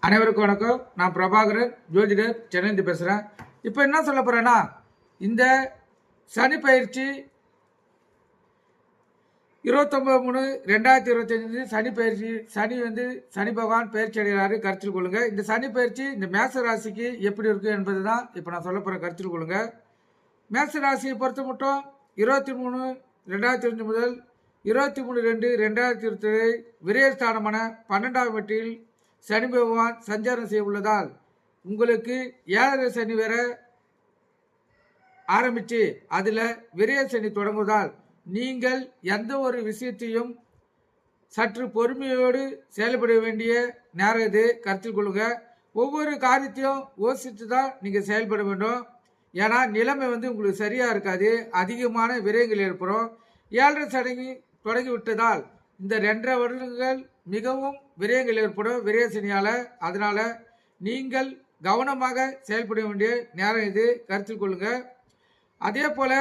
அனைவருக்கும் வணக்கம். நான் பிரபாகரன், ஜோதிடர், சென்னையிலிருந்து பேசுகிறேன். இப்போ என்ன சொல்ல போகிறேன்னா, இந்த சனி பயிற்சி 29/3/2025 சனி பயிற்சி. சனி பகவான் பயிற்சி அடைகிறாரு, கருத்தில் கொள்ளுங்க. இந்த சனி பயிற்சி இந்த மேச ராசிக்கு எப்படி இருக்கு என்பது தான் இப்போ நான் சொல்ல போகிறேன், கருத்தில் கொள்ளுங்க. மேச ராசியை பொறுத்த மட்டும் 23/2/2025 முதல் 23/2/2027 விரயஸ்தானமான 12ஆம் வீட்டில் சனி பகவான் சஞ்சாரம் செய்ய உள்ளதால் உங்களுக்கு 7 சனி வேற ஆரம்பித்து அதில் விரய சனி தொடங்குவதால் நீங்கள் எந்த ஒரு விஷயத்தையும் சற்று பொறுமையோடு செயல்பட வேண்டிய நேரம் இது, கருத்தில் கொள்ளுங்க. ஒவ்வொரு காரியத்தையும் யோசித்து தான் நீங்கள் செயல்பட வேண்டும். ஏன்னா நிலைமை உங்களுக்கு சரியாக இருக்காது, அதிகமான விரயங்கள் ஏற்படும். 7 சனி தொடங்கி விட்டதால் இந்த 2.5 வருடங்கள் மிகவும் விரயங்கள் ஏற்படும் விரய சனியால். அதனால் நீங்கள் கவனமாக செயல்பட வேண்டிய நேரம் இது, கருத்தில் கொள்ளுங்க. அதே போல்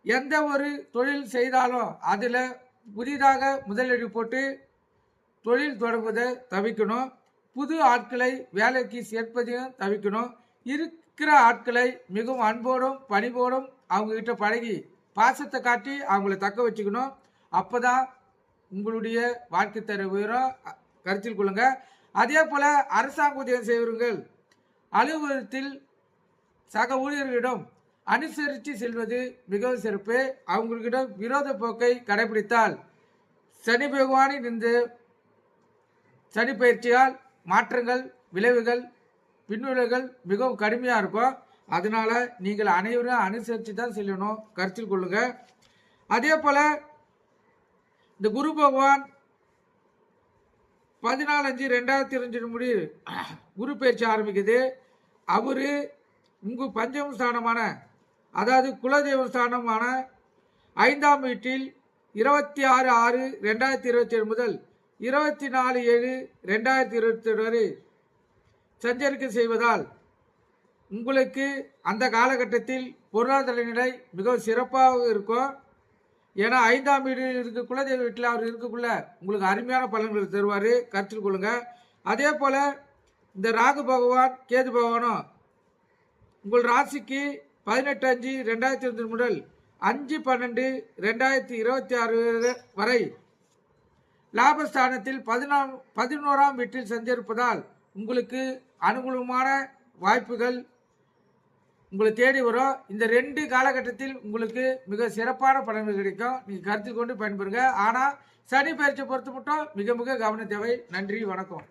எந்த ஒரு தொழில் செய்தாலும் அதில் புதிதாக முதலீடு போட்டு தொழில் தொடங்குவதை தவிர்க்கணும். புது ஆட்களை வேலைக்கு சேர்ப்பதையும் தவிர்க்கணும். இருக்கிற ஆட்களை மிகவும் அன்போடும் பணிவோடும் அவங்கக்கிட்ட பழகி பாசத்தை காட்டி அவங்கள தக்க வச்சுக்கணும். அப்போ தான் உங்களுடைய வாழ்க்கை தர உயரம், கருத்தில் கொள்ளுங்க. அதே போல் அரசாங்க உதவி செய்வர்கள் அலுவலகத்தில் சக ஊழியர்களிடம் அனுசரித்து செல்வது மிகவும் சிறப்பு. அவர்களிடம் விரோத போக்கை கடைபிடித்தால் சனி பகவானின் இந்த சனி பயிற்சியால் மாற்றங்கள், விளைவுகள், பின்விளைவுகள் மிகவும் கடுமையாக இருக்கும். அதனால் நீங்கள் அனைவரும் அனுசரித்து தான் செல்லணும், கருத்தில் கொள்ளுங்க. அதே போல் இந்த குரு பகவான் 14/5/2025 முடிவு குரு பயிற்சி ஆரம்பிக்குது. அவர் உங்கள் பஞ்சம ஸ்தானமான, அதாவது குலதெய்வ ஸ்தானமான 5ஆம் வீட்டில் 26/6/2027 முதல் 24/7/2027 வரை சஞ்சரிக்க செய்வதால் உங்களுக்கு அந்த காலகட்டத்தில் பொருளாதார நிலை மிகவும் சிறப்பாக இருக்கும். ஏன்னா 5ஆம் வீடு இருக்க குலதெய்வ வீட்டில் அவர் இருக்கக்குள்ள உங்களுக்கு அருமையான பலன்களை தருவார், கருத்தில் கொள்ளுங்க. அதே போல் இந்த ராகு பகவான் கேது பகவானும் உங்கள் ராசிக்கு 18/5/2025 முதல் 5/12/2026 வரை லாபஸ்தானத்தில் 11ஆம் வீட்டில் சஞ்சரிப்பதால் உங்களுக்கு அனுகூலமான வாய்ப்புகள் உங்களை தேடி வரும். இந்த 2 காலகட்டத்தில் உங்களுக்கு மிக சிறப்பான பலன்கள் கிடைக்கும். நீங்கள் கருத்தில் கொண்டு பயன்பெறுங்க. ஆனால் சனி பயிற்சியை பொறுத்து மட்டும் மிக மிக கவனம் தேவை. நன்றி, வணக்கம்.